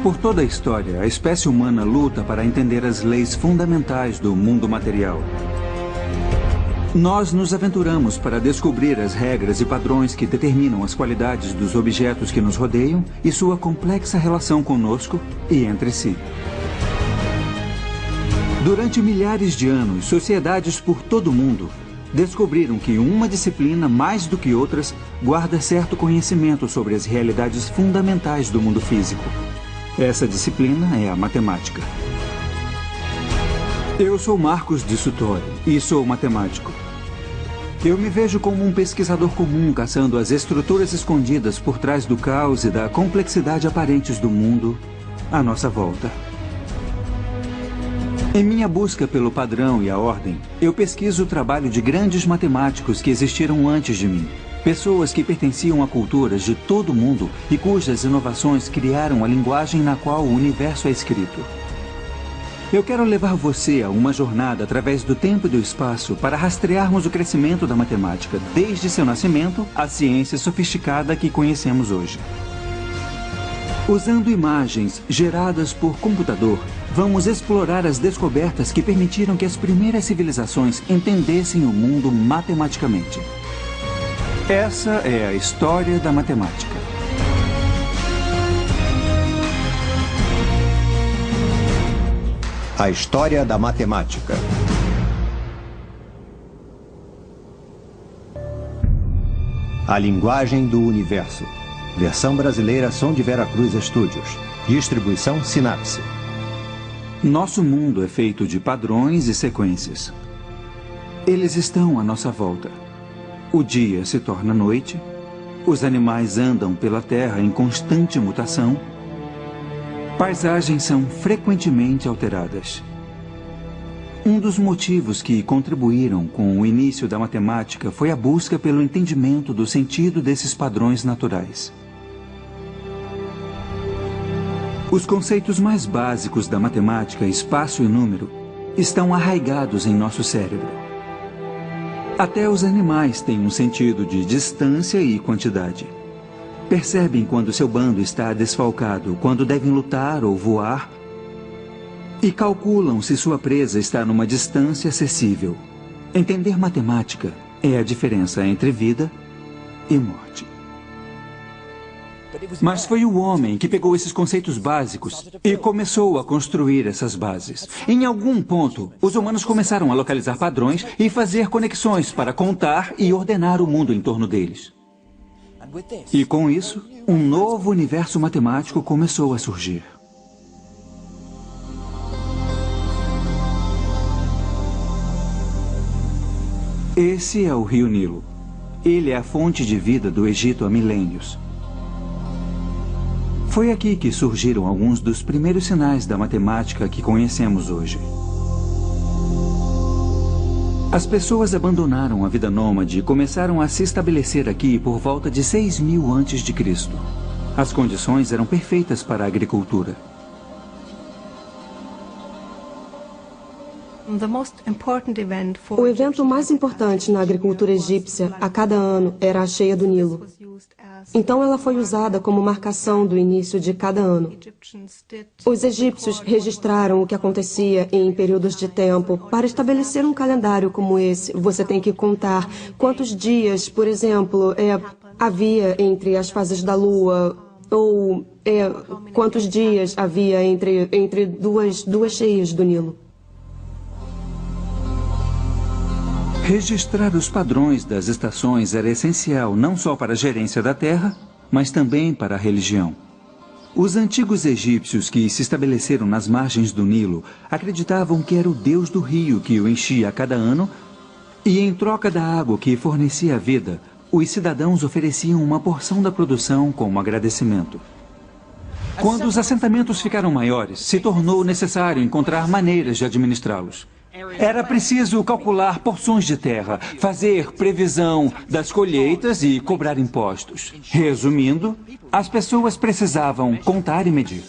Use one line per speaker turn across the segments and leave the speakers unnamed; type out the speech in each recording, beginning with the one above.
Por toda a história, a espécie humana luta para entender as leis fundamentais do mundo material. Nós nos aventuramos para descobrir as regras e padrões que determinam as qualidades dos objetos que nos rodeiam e sua complexa relação conosco e entre si. Durante milhares de anos, sociedades por todo o mundo descobriram que uma disciplina, mais do que outras, guarda certo conhecimento sobre as realidades fundamentais do mundo físico. Essa disciplina é a matemática. Eu sou Marcos de Suttori e sou matemático. Eu me vejo como um pesquisador comum caçando as estruturas escondidas por trás do caos e da complexidade aparentes do mundo à nossa volta. Em minha busca pelo padrão e a ordem, eu pesquiso o trabalho de grandes matemáticos que existiram antes de mim. Pessoas que pertenciam a culturas de todo o mundo e cujas inovações criaram a linguagem na qual o universo é escrito. Eu quero levar você a uma jornada através do tempo e do espaço para rastrearmos o crescimento da matemática, desde seu nascimento à ciência sofisticada que conhecemos hoje. Usando imagens geradas por computador, vamos explorar as descobertas que permitiram que as primeiras civilizações entendessem o mundo matematicamente. Essa é a história da matemática.
A história da matemática. A linguagem do universo. Versão brasileira Som de Vera Cruz Studios. Distribuição Sinapse.
Nosso mundo é feito de padrões e sequências. Eles estão à nossa volta. O dia se torna noite, os animais andam pela terra em constante mutação, paisagens são frequentemente alteradas. Um dos motivos que contribuíram com o início da matemática foi a busca pelo entendimento do sentido desses padrões naturais. Os conceitos mais básicos da matemática, espaço e número, estão arraigados em nosso cérebro. Até os animais têm um sentido de distância e quantidade. Percebem quando seu bando está desfalcado, quando devem lutar ou voar, e calculam se sua presa está numa distância acessível. Entender matemática é a diferença entre vida e morte. Mas foi o homem que pegou esses conceitos básicos e começou a construir essas bases. Em algum ponto, os humanos começaram a localizar padrões e fazer conexões para contar e ordenar o mundo em torno deles. E com isso, um novo universo matemático começou a surgir. Esse é o rio Nilo. Ele é a fonte de vida do Egito há milênios. Foi aqui que surgiram alguns dos primeiros sinais da matemática que conhecemos hoje. As pessoas abandonaram a vida nômade e começaram a se estabelecer aqui por volta de 6.000 a.C. As condições eram perfeitas para a agricultura.
O evento mais importante na agricultura egípcia a cada ano era a cheia do Nilo. Então ela foi usada como marcação do início de cada ano. Os egípcios registraram o que acontecia em períodos de tempo. Para estabelecer um calendário como esse, você tem que contar quantos dias, por exemplo, havia entre as fases da lua, ou quantos dias havia entre duas cheias do Nilo.
Registrar os padrões das estações era essencial não só para a gerência da terra, mas também para a religião. Os antigos egípcios que se estabeleceram nas margens do Nilo acreditavam que era o deus do rio que o enchia a cada ano e, em troca da água que fornecia a vida, os cidadãos ofereciam uma porção da produção como agradecimento. Quando os assentamentos ficaram maiores, se tornou necessário encontrar maneiras de administrá-los. Era preciso calcular porções de terra, fazer previsão das colheitas e cobrar impostos. Resumindo, as pessoas precisavam contar e medir.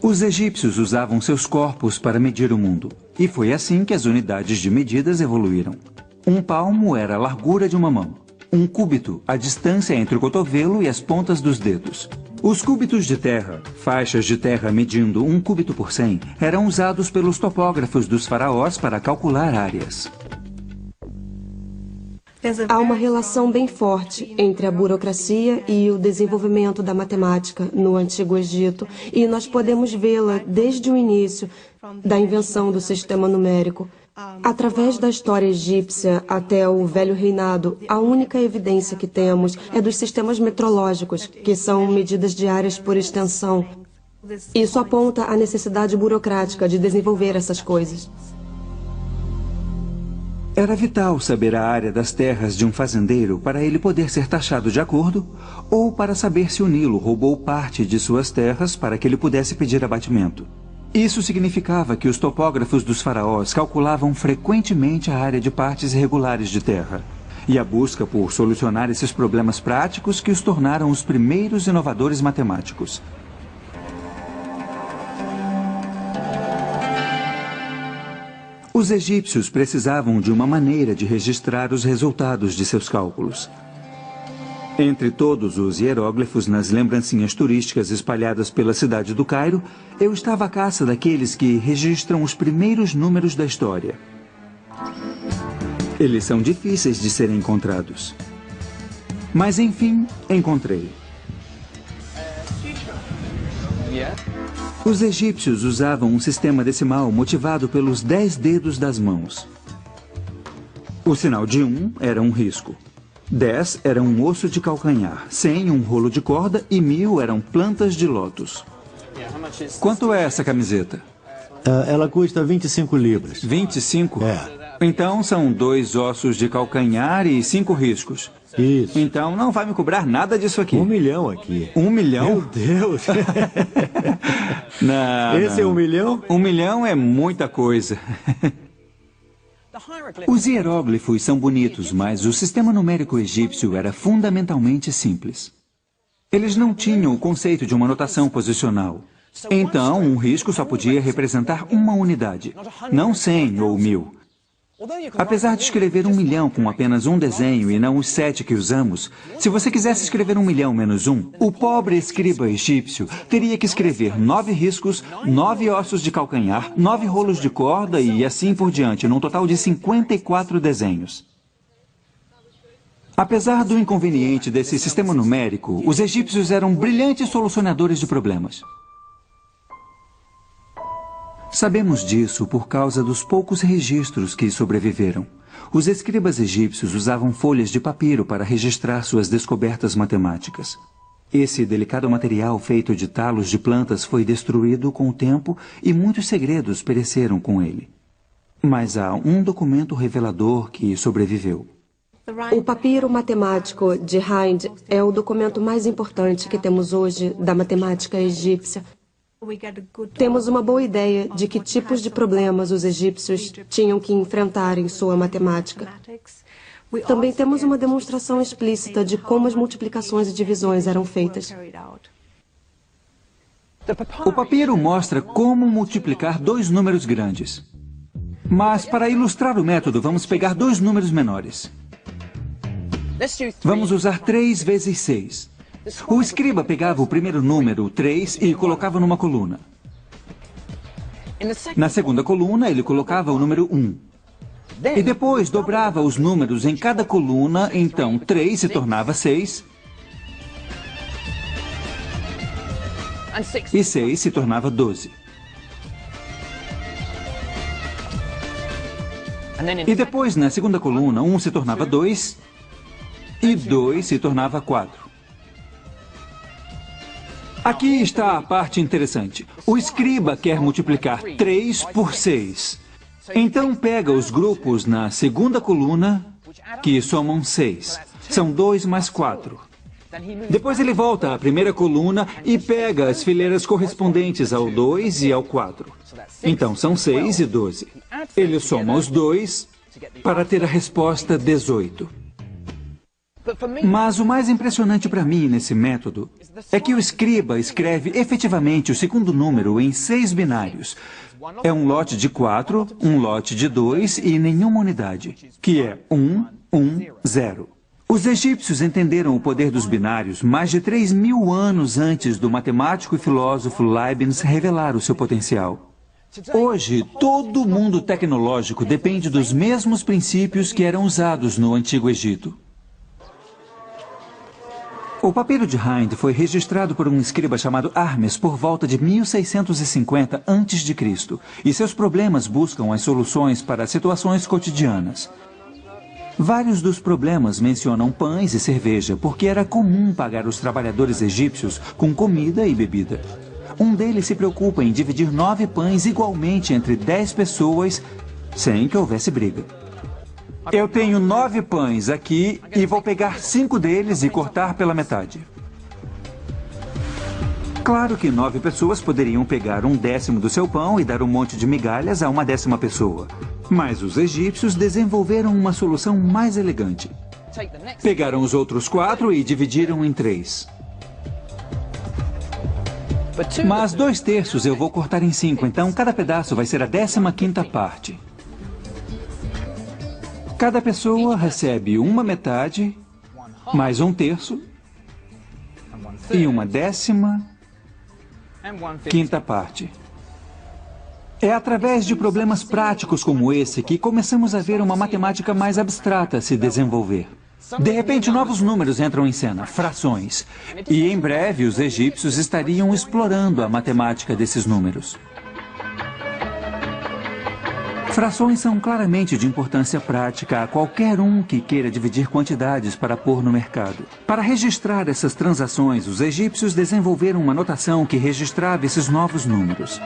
Os egípcios usavam seus corpos para medir o mundo. E foi assim que as unidades de medidas evoluíram. Um palmo era a largura de uma mão. Um cúbito, a distância entre o cotovelo e as pontas dos dedos. Os cúbitos de terra, faixas de terra medindo 1 cúbito por 100, eram usados pelos topógrafos dos faraós para calcular áreas.
Há uma relação bem forte entre a burocracia e o desenvolvimento da matemática no Antigo Egito, e nós podemos vê-la desde o início da invenção do sistema numérico. Através da história egípcia até o Velho Reinado, a única evidência que temos é dos sistemas metrológicos, que são medidas diárias por extensão. Isso aponta a necessidade burocrática de desenvolver essas coisas.
Era vital saber a área das terras de um fazendeiro para ele poder ser taxado de acordo, ou para saber se o Nilo roubou parte de suas terras para que ele pudesse pedir abatimento. Isso significava que os topógrafos dos faraós calculavam frequentemente a área de partes irregulares de terra. E a busca por solucionar esses problemas práticos que os tornaram os primeiros inovadores matemáticos. Os egípcios precisavam de uma maneira de registrar os resultados de seus cálculos. Entre todos os hieróglifos nas lembrancinhas turísticas espalhadas pela cidade do Cairo, eu estava à caça daqueles que registram os primeiros números da história. Eles são difíceis de serem encontrados. Mas, enfim, encontrei. Os egípcios usavam um sistema decimal motivado pelos 10 dedos das mãos. O sinal de 1 era um risco. 10 era um osso de calcanhar, 100 um rolo de corda e 1000 eram plantas de lótus. Quanto é essa camiseta?
Ela custa 25 libras.
25?
É.
Então são 2 ossos de calcanhar e 5 riscos.
Isso.
Então não vai me cobrar nada disso aqui.
1 milhão aqui.
1 milhão?
Meu Deus!
Não,
Esse
não.
é 1 milhão?
1 milhão é muita coisa. Os hieróglifos são bonitos, mas o sistema numérico egípcio era fundamentalmente simples. Eles não tinham o conceito de uma notação posicional. Então, um risco só podia representar uma unidade, não 100 ou 1000. Apesar de escrever 1 milhão com apenas um desenho e não os 7 que usamos, se você quisesse escrever 1 milhão menos 1, o pobre escriba egípcio teria que escrever 9 riscos, 9 ossos de calcanhar, 9 rolos de corda e assim por diante, num total de 54 desenhos. Apesar do inconveniente desse sistema numérico, os egípcios eram brilhantes solucionadores de problemas. Sabemos disso por causa dos poucos registros que sobreviveram. Os escribas egípcios usavam folhas de papiro para registrar suas descobertas matemáticas. Esse delicado material feito de talos de plantas foi destruído com o tempo e muitos segredos pereceram com ele. Mas há um documento revelador que sobreviveu.
O papiro matemático de Hind é o documento mais importante que temos hoje da matemática egípcia. Temos uma boa ideia de que tipos de problemas os egípcios tinham que enfrentar em sua matemática. Também temos uma demonstração explícita de como as multiplicações e divisões eram feitas.
O papiro mostra como multiplicar 2 números grandes. Mas, para ilustrar o método, vamos pegar 2 números menores. Vamos usar 3 vezes 6. O escriba pegava o primeiro número, 3, e colocava numa coluna. Na segunda coluna, ele colocava o número 1. E depois dobrava os números em cada coluna, então 3 se tornava 6. E 6 se tornava 12. E depois, na segunda coluna, 1 se tornava 2 e 2 se tornava 4. Aqui está a parte interessante. O escriba quer multiplicar 3 por 6. Então pega os grupos na segunda coluna, que somam 6. São 2 mais 4. Depois ele volta à primeira coluna e pega as fileiras correspondentes ao 2 e ao 4. Então são 6 e 12. Ele soma os 2 para ter a resposta 18. Mas o mais impressionante para mim nesse método é que o escriba escreve efetivamente o segundo número em 6 binários. É um lote de 4, um lote de 2 e nenhuma unidade, que é 1, 1, 0. Os egípcios entenderam o poder dos binários mais de 3.000 anos antes do matemático e filósofo Leibniz revelar o seu potencial. Hoje, todo o mundo tecnológico depende dos mesmos princípios que eram usados no Antigo Egito. O papiro de Hind foi registrado por um escriba chamado Hermes por volta de 1650 a.C., e seus problemas buscam as soluções para situações cotidianas. Vários dos problemas mencionam pães e cerveja, porque era comum pagar os trabalhadores egípcios com comida e bebida. Um deles se preocupa em dividir 9 pães igualmente entre 10 pessoas, sem que houvesse briga. Eu tenho 9 pães aqui e vou pegar 5 deles e cortar pela metade. Claro que 9 pessoas poderiam pegar 1/10 do seu pão e dar um monte de migalhas a uma 10ª pessoa. Mas os egípcios desenvolveram uma solução mais elegante. Pegaram os outros 4 e dividiram em 3. Mas 2/3 eu vou cortar em 5, então cada pedaço vai ser a 15ª parte. Cada pessoa recebe uma metade, mais 1/3 e uma 15ª parte. É através de problemas práticos como esse que começamos a ver uma matemática mais abstrata se desenvolver. De repente, novos números entram em cena, frações. E em breve, os egípcios estariam explorando a matemática desses números. Frações são claramente de importância prática a qualquer um que queira dividir quantidades para pôr no mercado. Para registrar essas transações, os egípcios desenvolveram uma notação que registrava esses novos números.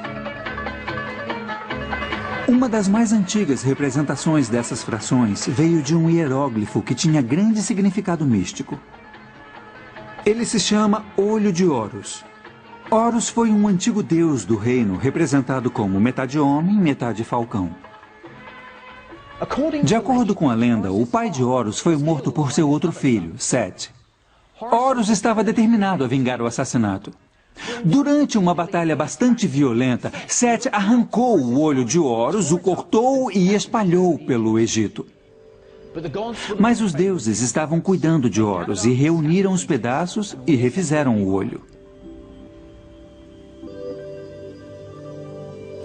Uma das mais antigas representações dessas frações veio de um hieróglifo que tinha grande significado místico. Ele se chama Olho de Horus. Horus foi um antigo deus do reino, representado como metade homem, metade falcão. De acordo com a lenda, o pai de Horus foi morto por seu outro filho, Set. Horus estava determinado a vingar o assassinato. Durante uma batalha bastante violenta, Set arrancou o olho de Horus, o cortou e espalhou pelo Egito. Mas os deuses estavam cuidando de Horus e reuniram os pedaços e refizeram o olho.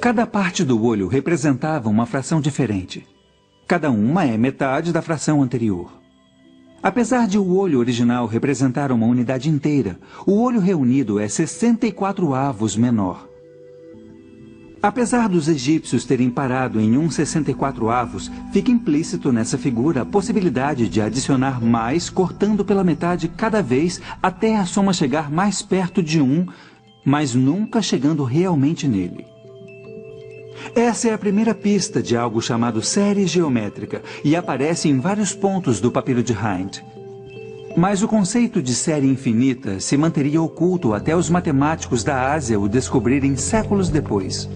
Cada parte do olho representava uma fração diferente. Cada uma é metade da fração anterior. Apesar de o olho original representar uma unidade inteira, o olho reunido é 64 avos menor. Apesar dos egípcios terem parado em 1/64 avos, fica implícito nessa figura a possibilidade de adicionar mais, cortando pela metade cada vez até a soma chegar mais perto de 1, mas nunca chegando realmente nele. Essa é a primeira pista de algo chamado série geométrica e aparece em vários pontos do papiro de Hind. Mas o conceito de série infinita se manteria oculto até os matemáticos da Ásia o descobrirem séculos depois.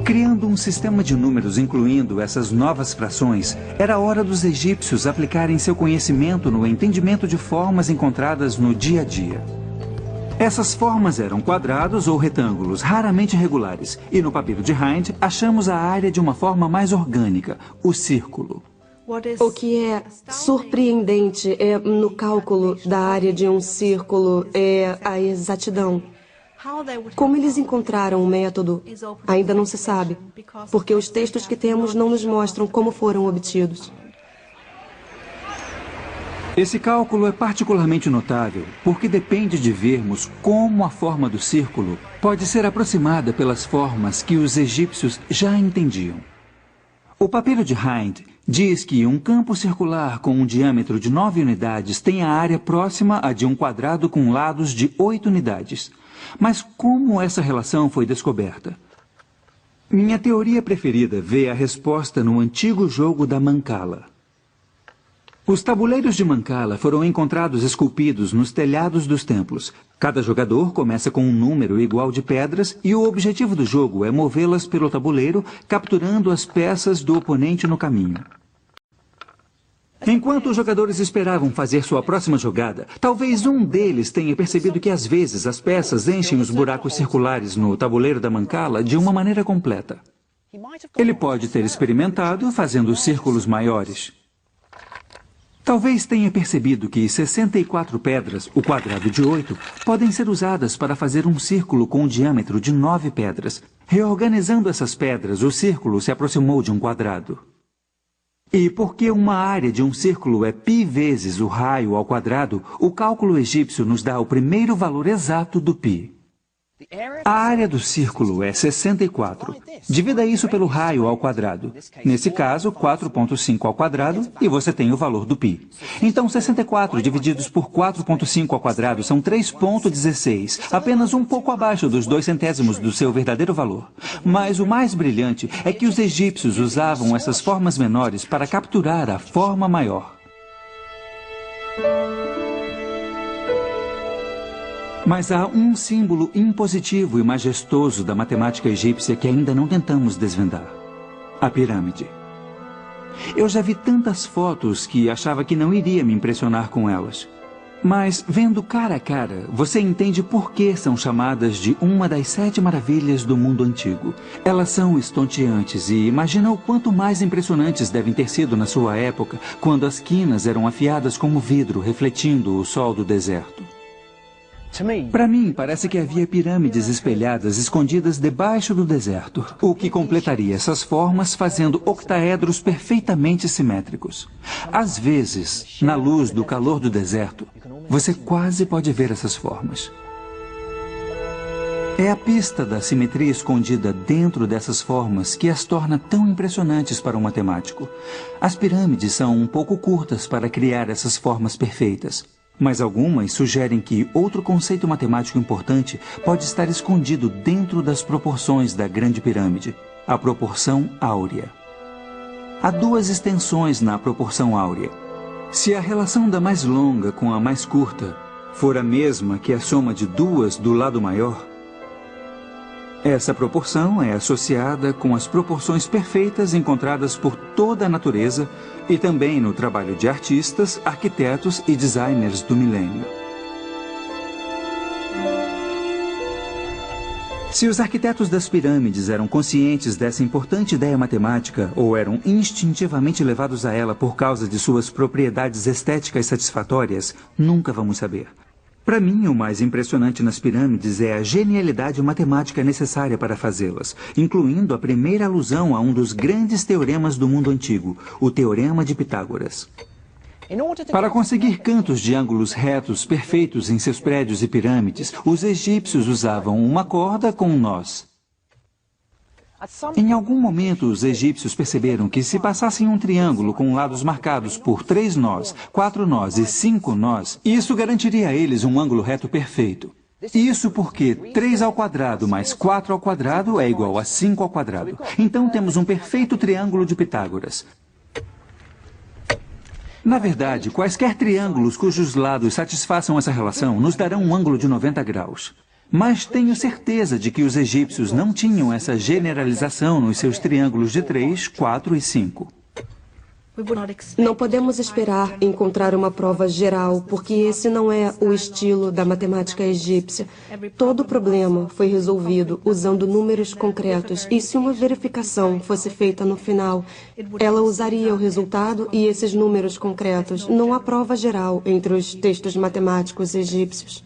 Criando um sistema de números incluindo essas novas frações, era hora dos egípcios aplicarem seu conhecimento no entendimento de formas encontradas no dia a dia. Essas formas eram quadrados ou retângulos, raramente regulares, e no papiro de Hind achamos a área de uma forma mais orgânica, o círculo.
O que é surpreendente no cálculo da área de um círculo é a exatidão. Como eles encontraram o método, ainda não se sabe, porque os textos que temos não nos mostram como foram obtidos.
Esse cálculo é particularmente notável porque depende de vermos como a forma do círculo pode ser aproximada pelas formas que os egípcios já entendiam. O papiro de Hind diz que um campo circular com um diâmetro de 9 unidades tem a área próxima a de um quadrado com lados de 8 unidades. Mas como essa relação foi descoberta? Minha teoria preferida vê a resposta no antigo jogo da Mancala. Os tabuleiros de Mancala foram encontrados esculpidos nos telhados dos templos. Cada jogador começa com um número igual de pedras e o objetivo do jogo é movê-las pelo tabuleiro, capturando as peças do oponente no caminho. Enquanto os jogadores esperavam fazer sua próxima jogada, talvez um deles tenha percebido que às vezes as peças enchem os buracos circulares no tabuleiro da Mancala de uma maneira completa. Ele pode ter experimentado fazendo círculos maiores. Talvez tenha percebido que 64 pedras, o quadrado de 8, podem ser usadas para fazer um círculo com um diâmetro de 9 pedras. Reorganizando essas pedras, o círculo se aproximou de um quadrado. E porque uma área de um círculo é π vezes o raio ao quadrado, o cálculo egípcio nos dá o primeiro valor exato do π. A área do círculo é 64. Divida isso pelo raio ao quadrado. Nesse caso, 4,5 ao quadrado, e você tem o valor do π. Então, 64 divididos por 4,5 ao quadrado são 3,16, apenas um pouco abaixo dos 2 centésimos do seu verdadeiro valor. Mas o mais brilhante é que os egípcios usavam essas formas menores para capturar a forma maior. Mas há um símbolo impositivo e majestoso da matemática egípcia que ainda não tentamos desvendar: a pirâmide. Eu já vi tantas fotos que achava que não iria me impressionar com elas. Mas, vendo cara a cara, você entende por que são chamadas de uma das 7 maravilhas do mundo antigo. Elas são estonteantes e imagina o quanto mais impressionantes devem ter sido na sua época, quando as quinas eram afiadas como vidro, refletindo o sol do deserto. Para mim, parece que havia pirâmides espelhadas escondidas debaixo do deserto, o que completaria essas formas fazendo octaedros perfeitamente simétricos. Às vezes, na luz do calor do deserto, você quase pode ver essas formas. É a pista da simetria escondida dentro dessas formas que as torna tão impressionantes para um matemático. As pirâmides são um pouco curtas para criar essas formas perfeitas. Mas algumas sugerem que outro conceito matemático importante pode estar escondido dentro das proporções da Grande Pirâmide: a proporção áurea. Há 2 extensões na proporção áurea. Se a relação da mais longa com a mais curta for a mesma que a soma de 2 do lado maior, essa proporção é associada com as proporções perfeitas encontradas por toda a natureza e também no trabalho de artistas, arquitetos e designers do milênio. Se os arquitetos das pirâmides eram conscientes dessa importante ideia matemática ou eram instintivamente levados a ela por causa de suas propriedades estéticas satisfatórias, nunca vamos saber. Para mim, o mais impressionante nas pirâmides é a genialidade matemática necessária para fazê-las, incluindo a primeira alusão a um dos grandes teoremas do mundo antigo, o Teorema de Pitágoras. Para conseguir cantos de ângulos retos perfeitos em seus prédios e pirâmides, os egípcios usavam uma corda com um nós. Em algum momento, os egípcios perceberam que se passassem um triângulo com lados marcados por 3 nós, 4 nós e 5 nós, isso garantiria a eles um ângulo reto perfeito. Isso porque 3 ao quadrado mais 4 ao quadrado é igual a 5 ao quadrado. Então temos um perfeito triângulo de Pitágoras. Na verdade, quaisquer triângulos cujos lados satisfaçam essa relação nos darão um ângulo de 90 graus. Mas tenho certeza de que os egípcios não tinham essa generalização nos seus triângulos de 3, 4 e 5.
Não podemos esperar encontrar uma prova geral, porque esse não é o estilo da matemática egípcia. Todo problema foi resolvido usando números concretos, e se uma verificação fosse feita no final, ela usaria o resultado e esses números concretos. Não há prova geral entre os textos matemáticos egípcios.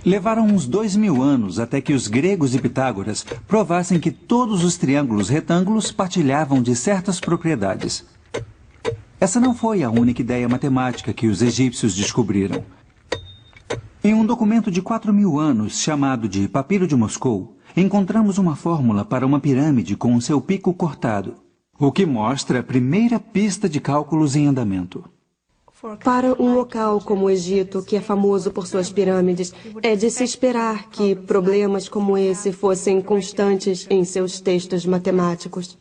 Levaram uns 2000 anos até que os gregos e Pitágoras provassem que todos os triângulos retângulos partilhavam de certas propriedades. Essa não foi a única ideia matemática que os egípcios descobriram. Em um documento de 4000 anos, chamado de Papiro de Moscou, encontramos uma fórmula para uma pirâmide com o seu pico cortado, o que mostra a primeira pista de cálculos em andamento.
Para um local como o Egito, que é famoso por suas pirâmides, é de se esperar que problemas como esse fossem constantes em seus textos matemáticos.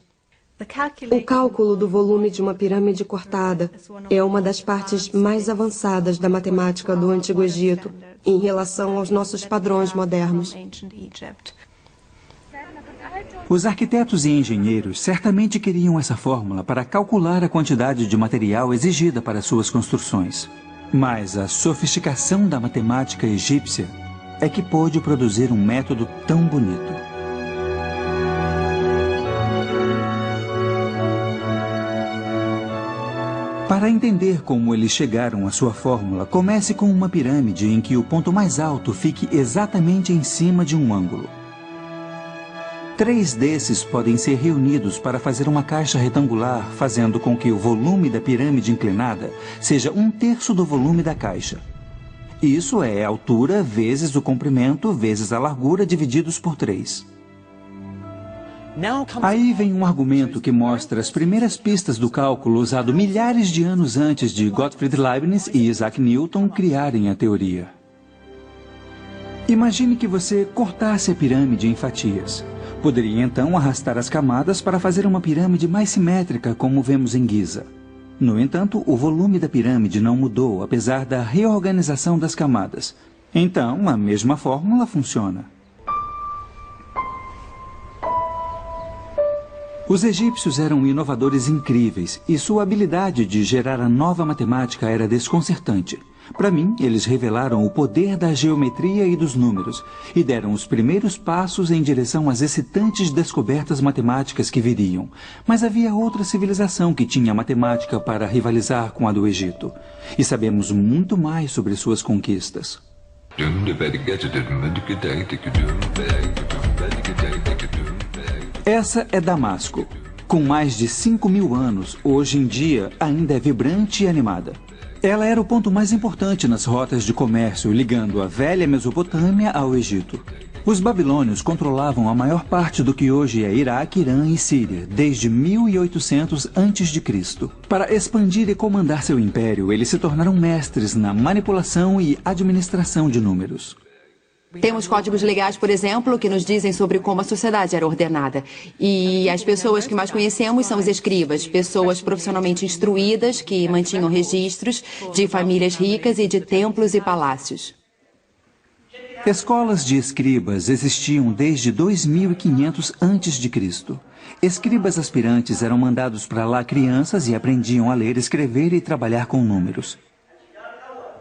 O cálculo do volume de uma pirâmide cortada é uma das partes mais avançadas da matemática do Antigo Egito em relação aos nossos padrões modernos.
Os arquitetos e engenheiros certamente queriam essa fórmula para calcular a quantidade de material exigida para suas construções. Mas a sofisticação da matemática egípcia é que pôde produzir um método tão bonito. Para entender como eles chegaram à sua fórmula, comece com uma pirâmide em que o ponto mais alto fique exatamente em cima de um ângulo. 3 desses podem ser reunidos para fazer uma caixa retangular, fazendo com que o volume da pirâmide inclinada seja 1/3 do volume da caixa. Isso é a altura vezes o comprimento vezes a largura divididos por 3. Aí vem um argumento que mostra as primeiras pistas do cálculo usado milhares de anos antes de Gottfried Leibniz e Isaac Newton criarem a teoria. Imagine que você cortasse a pirâmide em fatias. Poderia então arrastar as camadas para fazer uma pirâmide mais simétrica, como vemos em Giza. No entanto, o volume da pirâmide não mudou, apesar da reorganização das camadas. Então, a mesma fórmula funciona. Os egípcios eram inovadores incríveis e sua habilidade de gerar a nova matemática era desconcertante. Para mim, eles revelaram o poder da geometria e dos números e deram os primeiros passos em direção às excitantes descobertas matemáticas que viriam. Mas havia outra civilização que tinha matemática para rivalizar com a do Egito. E sabemos muito mais sobre suas conquistas. Essa é Damasco. Com mais de 5.000 anos, hoje em dia ainda é vibrante e animada. Ela era o ponto mais importante nas rotas de comércio, ligando a velha Mesopotâmia ao Egito. Os babilônios controlavam a maior parte do que hoje é Iraque, Irã e Síria, desde 1800 a.C. Para expandir e comandar seu império, eles se tornaram mestres na manipulação e administração de números.
Temos códigos legais, por exemplo, que nos dizem sobre como a sociedade era ordenada. E as pessoas que mais conhecemos são os escribas, pessoas profissionalmente instruídas que mantinham registros de famílias ricas e de templos e palácios.
Escolas de escribas existiam desde 2500 a.C. Escribas aspirantes eram mandados para lá crianças e aprendiam a ler, escrever e trabalhar com números.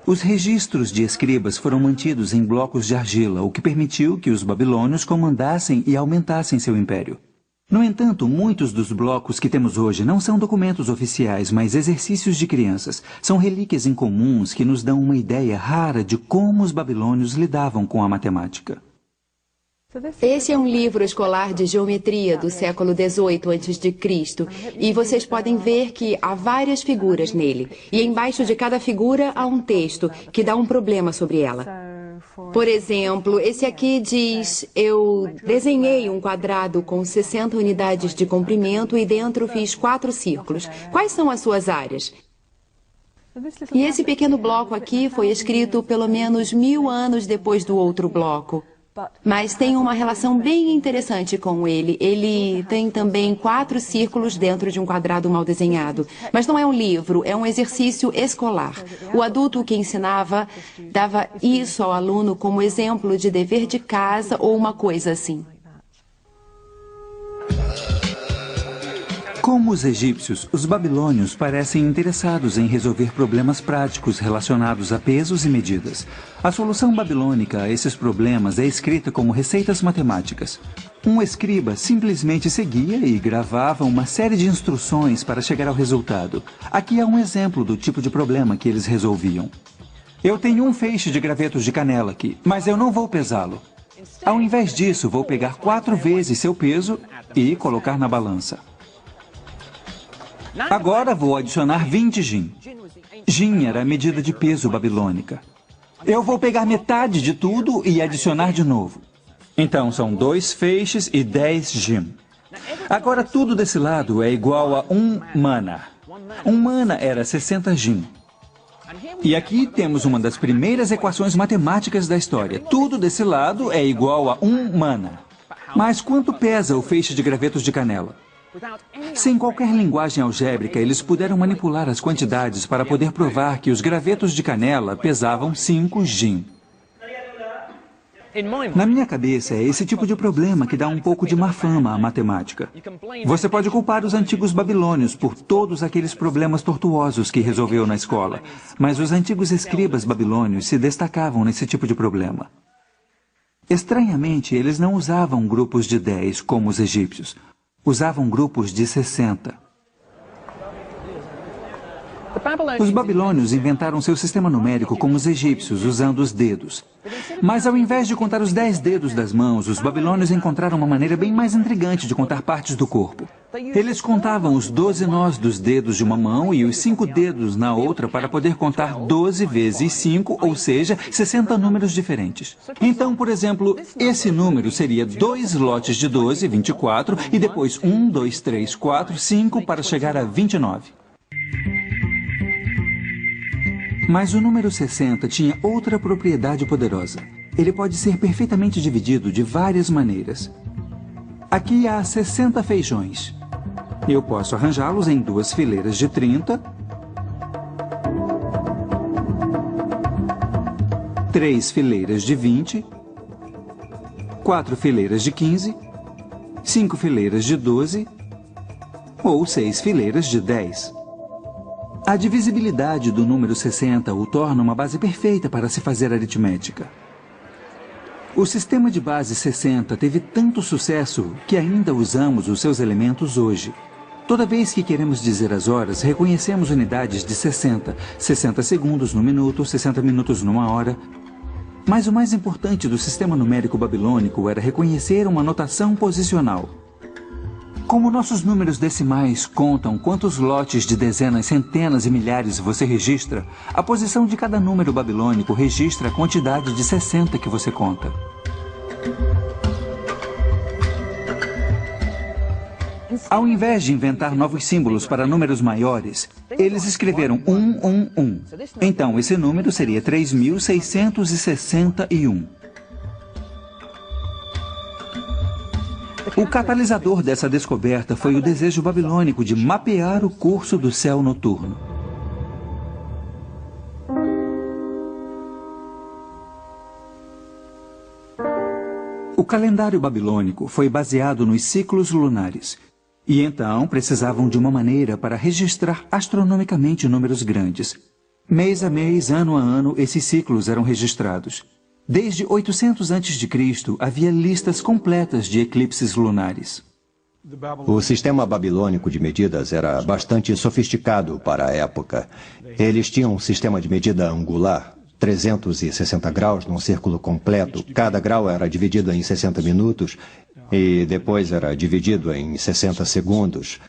Os registros de escribas foram mantidos em blocos de argila, o que permitiu que os babilônios comandassem e aumentassem seu império. No entanto, muitos dos blocos que temos hoje não são documentos oficiais, mas exercícios de crianças. São relíquias incomuns que nos dão uma ideia rara de como os babilônios lidavam com a matemática.
Esse é um livro escolar de geometria do século XVIII a.C. E vocês podem ver que há várias figuras nele. E embaixo de cada figura há um texto que dá um problema sobre ela. Por exemplo, esse aqui diz: eu desenhei um quadrado com 60 unidades de comprimento e dentro fiz 4 círculos. Quais são as suas áreas? E esse pequeno bloco aqui foi escrito pelo menos 1000 anos depois do outro bloco. Mas tem uma relação bem interessante com ele. Ele tem também 4 círculos dentro de um quadrado mal desenhado. Mas não é um livro, é um exercício escolar. O adulto que ensinava dava isso ao aluno como exemplo de dever de casa ou uma coisa assim.
Como os egípcios, os babilônios parecem interessados em resolver problemas práticos relacionados a pesos e medidas. A solução babilônica a esses problemas é escrita como receitas matemáticas. Um escriba simplesmente seguia e gravava uma série de instruções para chegar ao resultado. Aqui é um exemplo do tipo de problema que eles resolviam. Eu tenho um feixe de gravetos de canela aqui, mas eu não vou pesá-lo. Ao invés disso, vou pegar 4 vezes seu peso e colocar na balança. Agora vou adicionar 20 jin. Jin era a medida de peso babilônica. Eu vou pegar metade de tudo e adicionar de novo. Então são 2 feixes e 10 jin. Agora tudo desse lado é igual a 1 mana. 1 mana era 60 jin. E aqui temos uma das primeiras equações matemáticas da história. Tudo desse lado é igual a 1 mana. Mas quanto pesa o feixe de gravetos de canela? Sem qualquer linguagem algébrica, eles puderam manipular as quantidades para poder provar que os gravetos de canela pesavam 5 jin. Na minha cabeça, é esse tipo de problema que dá um pouco de má fama à matemática. Você pode culpar os antigos babilônios por todos aqueles problemas tortuosos que resolveu na escola, mas os antigos escribas babilônios se destacavam nesse tipo de problema. Estranhamente, eles não usavam grupos de 10 como os egípcios. Usavam grupos de 60. Os babilônios inventaram seu sistema numérico como os egípcios, usando os dedos. Mas ao invés de contar os 10 dedos das mãos, os babilônios encontraram uma maneira bem mais intrigante de contar partes do corpo. Eles contavam os 12 nós dos dedos de uma mão e os 5 dedos na outra para poder contar 12 vezes 5, ou seja, 60 números diferentes. Então, por exemplo, esse número seria 2 lotes de 12, 24, e depois 1, 2, 3, 4, 5 para chegar a 29. Mas o número 60 tinha outra propriedade poderosa. Ele pode ser perfeitamente dividido de várias maneiras. Aqui há 60 feijões. Eu posso arranjá-los em 2 fileiras de 30, 3 fileiras de 20, 4 fileiras de 15, 5 fileiras de 12 ou 6 fileiras de 10. A divisibilidade do número 60 o torna uma base perfeita para se fazer aritmética. O sistema de base 60 teve tanto sucesso que ainda usamos os seus elementos hoje. Toda vez que queremos dizer as horas, reconhecemos unidades de 60, 60 segundos no minuto, 60 minutos numa hora. Mas o mais importante do sistema numérico babilônico era reconhecer uma notação posicional. Como nossos números decimais contam quantos lotes de dezenas, centenas e milhares você registra, a posição de cada número babilônico registra a quantidade de 60 que você conta. Ao invés de inventar novos símbolos para números maiores, eles escreveram 111. Então, esse número seria 3.661. O catalisador dessa descoberta foi o desejo babilônico de mapear o curso do céu noturno. O calendário babilônico foi baseado nos ciclos lunares. E então precisavam de uma maneira para registrar astronomicamente números grandes. Mês a mês, ano a ano, esses ciclos eram registrados. Desde 800 a.C., havia listas completas de eclipses lunares.
O sistema babilônico de medidas era bastante sofisticado para a época. Eles tinham um sistema de medida angular, 360 graus num círculo completo. Cada grau era dividido em 60 minutos e depois era dividido em 60 segundos.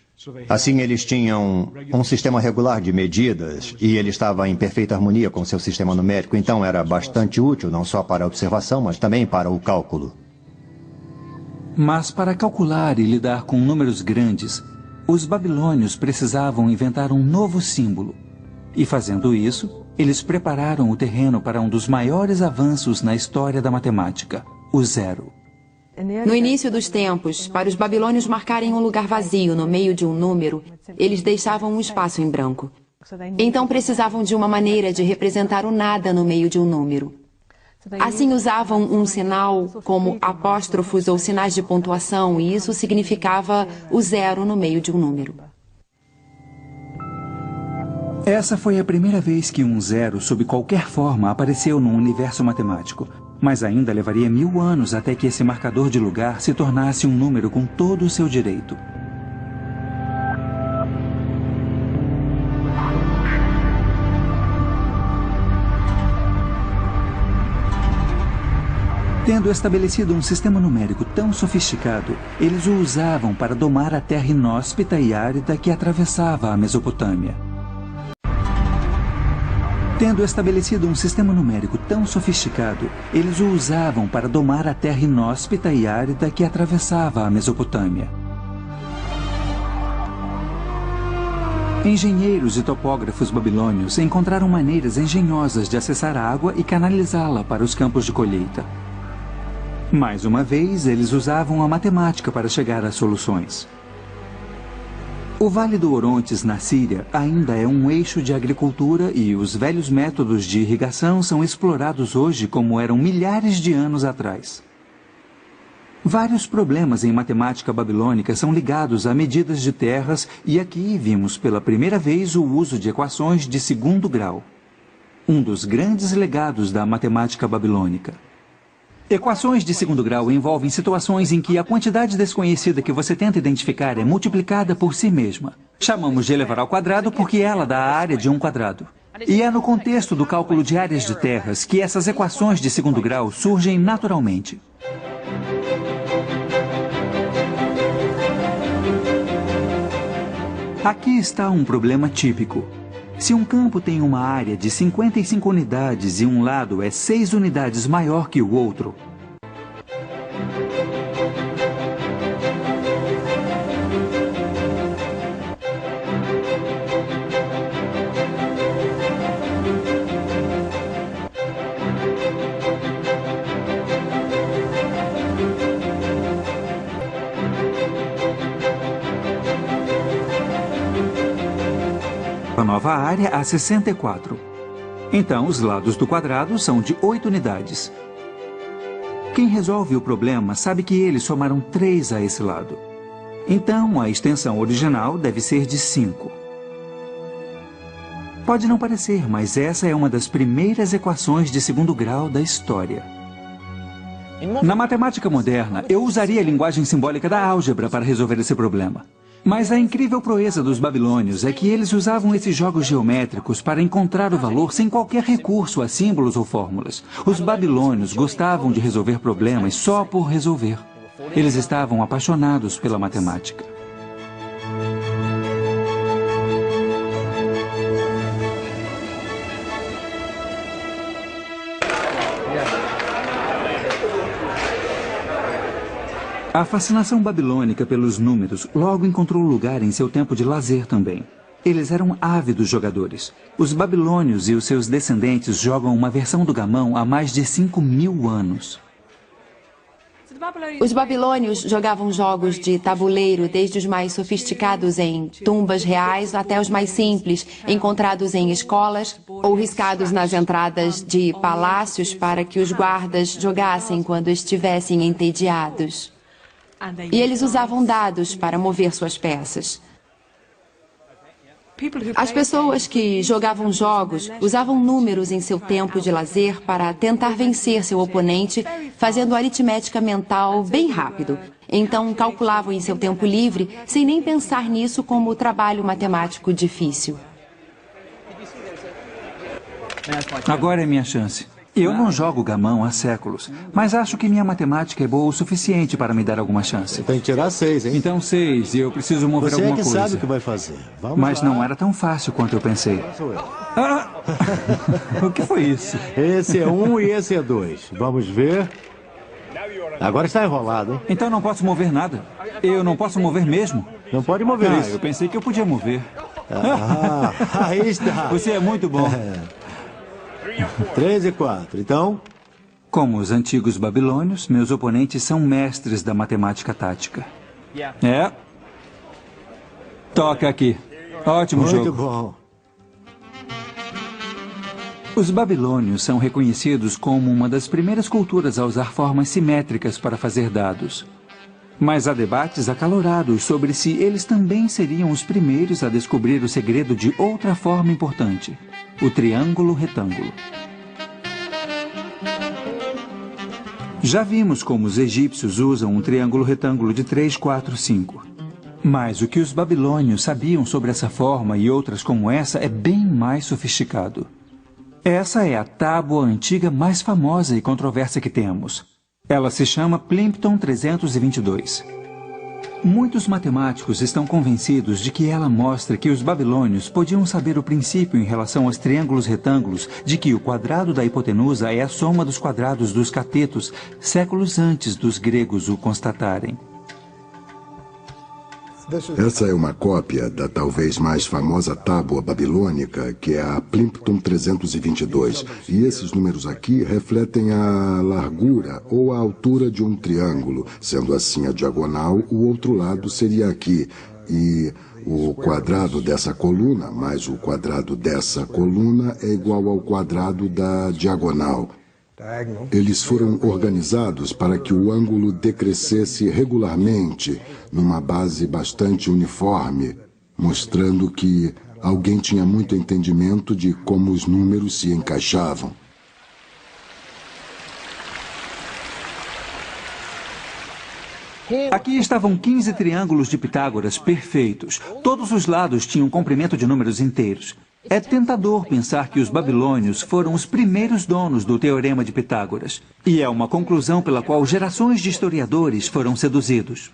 Assim, eles tinham um sistema regular de medidas e ele estava em perfeita harmonia com seu sistema numérico. Então, era bastante útil não só para a observação, mas também para o cálculo.
Mas para calcular e lidar com números grandes, os babilônios precisavam inventar um novo símbolo. E fazendo isso, eles prepararam o terreno para um dos maiores avanços na história da matemática, o zero.
No início dos tempos, para os babilônios marcarem um lugar vazio no meio de um número, eles deixavam um espaço em branco. Então precisavam de uma maneira de representar o nada no meio de um número. Assim usavam um sinal como apóstrofos ou sinais de pontuação, e isso significava o zero no meio de um número.
Essa foi a primeira vez que um zero, sob qualquer forma, apareceu no universo matemático. Mas ainda levaria 1000 anos até que esse marcador de lugar se tornasse um número com todo o seu direito. Tendo estabelecido um sistema numérico tão sofisticado, eles o usavam para domar a terra inóspita e árida que atravessava a Mesopotâmia. Tendo estabelecido um sistema numérico tão sofisticado, eles o usavam para domar a terra inóspita e árida que atravessava a Mesopotâmia. Engenheiros e topógrafos babilônios encontraram maneiras engenhosas de acessar a água e canalizá-la para os campos de colheita. Mais uma vez, eles usavam a matemática para chegar às soluções. O Vale do Orontes, na Síria, ainda é um eixo de agricultura e os velhos métodos de irrigação são explorados hoje como eram milhares de anos atrás. Vários problemas em matemática babilônica são ligados a medidas de terras e aqui vimos pela primeira vez o uso de equações de segundo grau, um dos grandes legados da matemática babilônica. Equações de segundo grau envolvem situações em que a quantidade desconhecida que você tenta identificar é multiplicada por si mesma. Chamamos de elevar ao quadrado porque ela dá a área de um quadrado. E é no contexto do cálculo de áreas de terras que essas equações de segundo grau surgem naturalmente. Aqui está um problema típico. Se um campo tem uma área de 55 unidades e um lado é 6 unidades maior que o outro, a nova área há 64. Então, os lados do quadrado são de 8 unidades. Quem resolve o problema sabe que eles somaram 3 a esse lado. Então, a extensão original deve ser de 5. Pode não parecer, mas essa é uma das primeiras equações de segundo grau da história. Na matemática moderna, eu usaria a linguagem simbólica da álgebra para resolver esse problema. Mas a incrível proeza dos babilônios é que eles usavam esses jogos geométricos para encontrar o valor sem qualquer recurso a símbolos ou fórmulas. Os babilônios gostavam de resolver problemas só por resolver. Eles estavam apaixonados pela matemática. A fascinação babilônica pelos números logo encontrou lugar em seu tempo de lazer também. Eles eram ávidos jogadores. Os babilônios e os seus descendentes jogam uma versão do gamão há mais de 5.000 anos.
Os babilônios jogavam jogos de tabuleiro, desde os mais sofisticados em tumbas reais até os mais simples, encontrados em escolas ou riscados nas entradas de palácios para que os guardas jogassem quando estivessem entediados. E eles usavam dados para mover suas peças. As pessoas que jogavam jogos usavam números em seu tempo de lazer para tentar vencer seu oponente, fazendo aritmética mental bem rápido. Então, calculavam em seu tempo livre, sem nem pensar nisso como trabalho matemático difícil.
Agora é minha chance. Eu não jogo gamão há séculos, mas acho que minha matemática é boa o suficiente para me dar alguma chance.
Tem que tirar 6, hein?
Então 6, e eu preciso mover alguma coisa.
Você é que sabe o que vai fazer. Vamos
mas
lá.
Não era tão fácil quanto eu pensei. Ah! O que foi isso?
Esse é 1 e esse é 2. Vamos ver. Agora está enrolado, hein?
Então não posso mover nada? Eu não posso mover mesmo?
Não pode mover isso.
Eu pensei que eu podia mover.
Aí está.
Você é muito bom.
3 e 4, então?
Como os antigos babilônios, meus oponentes são mestres da matemática tática. É. Toca aqui. Ótimo jogo.
Muito bom.
Os babilônios são reconhecidos como uma das primeiras culturas a usar formas simétricas para fazer dados. Mas há debates acalorados sobre se eles também seriam os primeiros a descobrir o segredo de outra forma importante: o triângulo retângulo. Já vimos como os egípcios usam um triângulo retângulo de 3, 4, 5. Mas o que os babilônios sabiam sobre essa forma e outras como essa é bem mais sofisticado. Essa é a tábua antiga mais famosa e controversa que temos. Ela se chama Plimpton 322. Muitos matemáticos estão convencidos de que ela mostra que os babilônios podiam saber o princípio em relação aos triângulos retângulos de que o quadrado da hipotenusa é a soma dos quadrados dos catetos, séculos antes dos gregos o constatarem.
Essa é uma cópia da talvez mais famosa tábua babilônica, que é a Plimpton 322. E esses números aqui refletem a largura ou a altura de um triângulo. Sendo assim, a diagonal, o outro lado seria aqui. E o quadrado dessa coluna mais o quadrado dessa coluna é igual ao quadrado da diagonal. Eles foram organizados para que o ângulo decrescesse regularmente, numa base bastante uniforme, mostrando que alguém tinha muito entendimento de como os números se encaixavam.
Aqui estavam 15 triângulos de Pitágoras perfeitos. Todos os lados tinham comprimento de números inteiros. É tentador pensar que os babilônios foram os primeiros donos do Teorema de Pitágoras. E é uma conclusão pela qual gerações de historiadores foram seduzidos.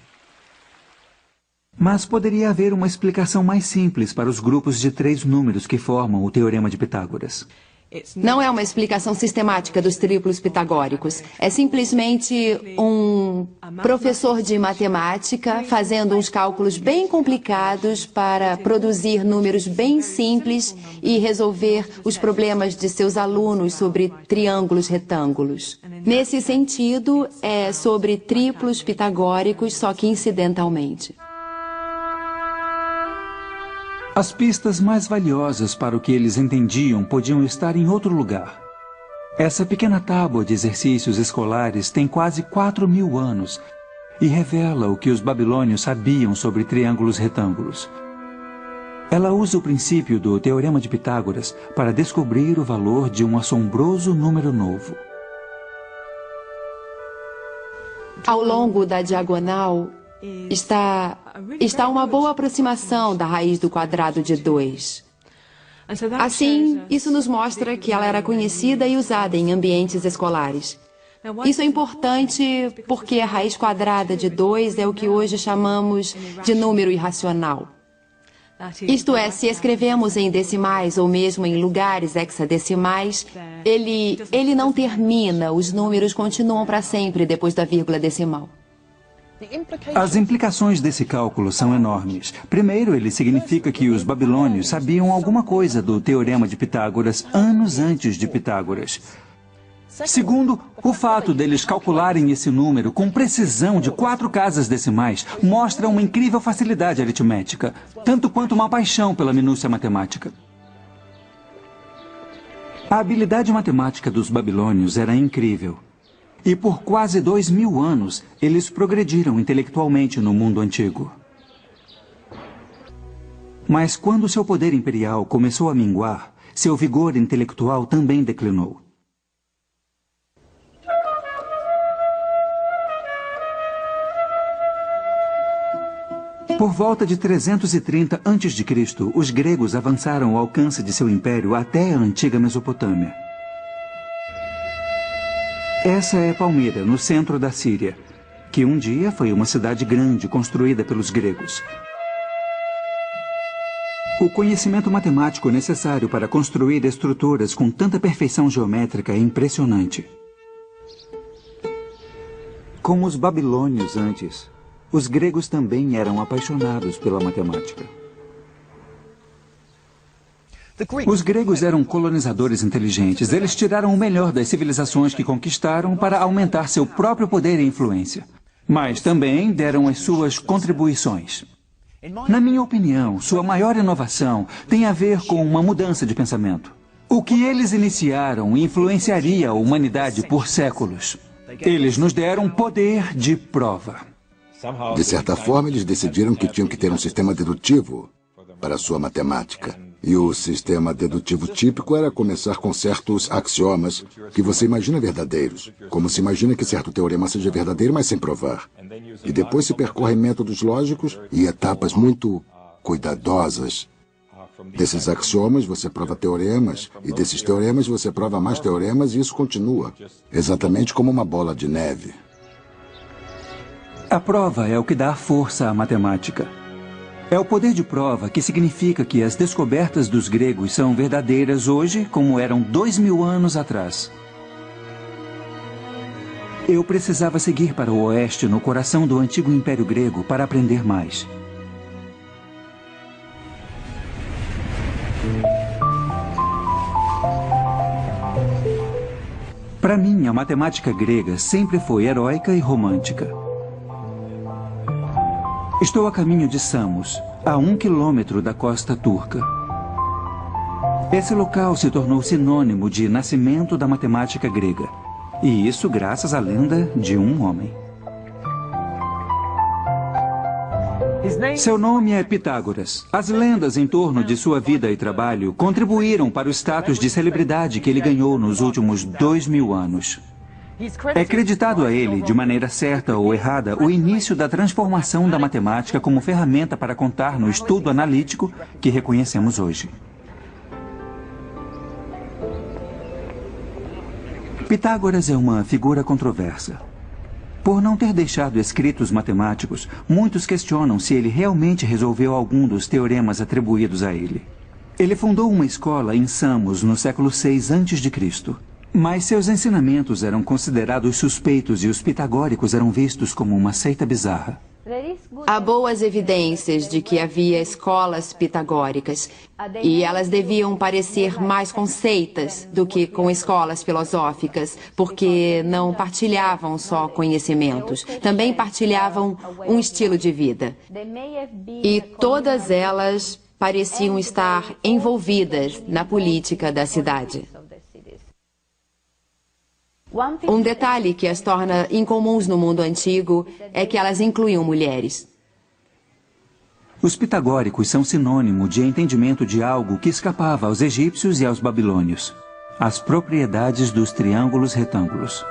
Mas poderia haver uma explicação mais simples para os grupos de 3 números que formam o Teorema de Pitágoras.
Não é uma explicação sistemática dos triplos pitagóricos. É simplesmente um professor de matemática fazendo uns cálculos bem complicados para produzir números bem simples e resolver os problemas de seus alunos sobre triângulos retângulos. Nesse sentido, é sobre triplos pitagóricos, só que incidentalmente.
As pistas mais valiosas para o que eles entendiam podiam estar em outro lugar. Essa pequena tábua de exercícios escolares tem quase 4.000 anos e revela o que os babilônios sabiam sobre triângulos retângulos. Ela usa o princípio do Teorema de Pitágoras para descobrir o valor de um assombroso número novo.
Ao longo da diagonal está uma boa aproximação da raiz do quadrado de 2. Assim, isso nos mostra que ela era conhecida e usada em ambientes escolares. Isso é importante porque a raiz quadrada de 2 é o que hoje chamamos de número irracional. Isto é, se escrevemos em decimais ou mesmo em lugares hexadecimais, ele não termina, os números continuam para sempre depois da vírgula decimal.
As implicações desse cálculo são enormes. Primeiro, ele significa que os babilônios sabiam alguma coisa do Teorema de Pitágoras anos antes de Pitágoras. Segundo, o fato deles calcularem esse número com precisão de 4 casas decimais mostra uma incrível facilidade aritmética, tanto quanto uma paixão pela minúcia matemática. A habilidade matemática dos babilônios era incrível. E por quase 2.000 anos, eles progrediram intelectualmente no mundo antigo. Mas quando seu poder imperial começou a minguar, seu vigor intelectual também declinou. Por volta de 330 a.C., os gregos avançaram ao alcance de seu império até a antiga Mesopotâmia. Essa é Palmira, no centro da Síria, que um dia foi uma cidade grande construída pelos gregos. O conhecimento matemático necessário para construir estruturas com tanta perfeição geométrica é impressionante. Como os babilônios antes, os gregos também eram apaixonados pela matemática. Os gregos eram colonizadores inteligentes. Eles tiraram o melhor das civilizações que conquistaram para aumentar seu próprio poder e influência. Mas também deram as suas contribuições. Na minha opinião, sua maior inovação tem a ver com uma mudança de pensamento. O que eles iniciaram influenciaria a humanidade por séculos. Eles nos deram poder de prova.
De certa forma, eles decidiram que tinham que ter um sistema dedutivo para sua matemática. E o sistema dedutivo típico era começar com certos axiomas que você imagina verdadeiros. Como se imagina que certo teorema seja verdadeiro, mas sem provar. E depois se percorrem métodos lógicos e etapas muito cuidadosas. Desses axiomas você prova teoremas, e desses teoremas você prova mais teoremas, e isso continua. Exatamente como uma bola de neve.
A prova é o que dá força à matemática. É o poder de prova que significa que as descobertas dos gregos são verdadeiras hoje, como eram 2.000 anos atrás. Eu precisava seguir para o oeste, no coração do antigo Império Grego, para aprender mais. Para mim, a matemática grega sempre foi heróica e romântica. Estou a caminho de Samos, a 1 quilômetro da costa turca. Esse local se tornou sinônimo de nascimento da matemática grega. E isso graças à lenda de um homem. Seu nome é Pitágoras. As lendas em torno de sua vida e trabalho contribuíram para o status de celebridade que ele ganhou nos últimos 2.000 anos. É creditado a ele, de maneira certa ou errada, o início da transformação da matemática como ferramenta para contar no estudo analítico que reconhecemos hoje. Pitágoras é uma figura controversa. Por não ter deixado escritos matemáticos, muitos questionam se ele realmente resolveu algum dos teoremas atribuídos a ele. Ele fundou uma escola em Samos no século VI a.C., mas seus ensinamentos eram considerados suspeitos e os pitagóricos eram vistos como uma seita bizarra.
Há boas evidências de que havia escolas pitagóricas e elas deviam parecer mais com seitas do que com escolas filosóficas, porque não partilhavam só conhecimentos, também partilhavam um estilo de vida. E todas elas pareciam estar envolvidas na política da cidade. Um detalhe que as torna incomuns no mundo antigo é que elas incluíam mulheres.
Os pitagóricos são sinônimo de entendimento de algo que escapava aos egípcios e aos babilônios: as propriedades dos triângulos retângulos.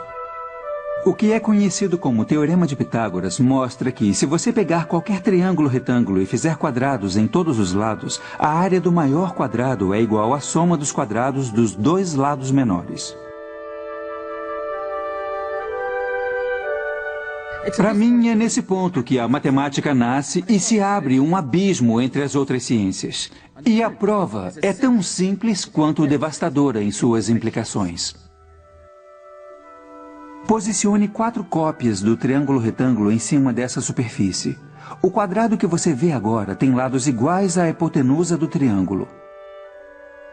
O que é conhecido como Teorema de Pitágoras mostra que, se você pegar qualquer triângulo retângulo e fizer quadrados em todos os lados, a área do maior quadrado é igual à soma dos quadrados dos dois lados menores. Para mim, é nesse ponto que a matemática nasce e se abre um abismo entre as outras ciências. E a prova é tão simples quanto devastadora em suas implicações. Posicione 4 cópias do triângulo retângulo em cima dessa superfície. O quadrado que você vê agora tem lados iguais à hipotenusa do triângulo.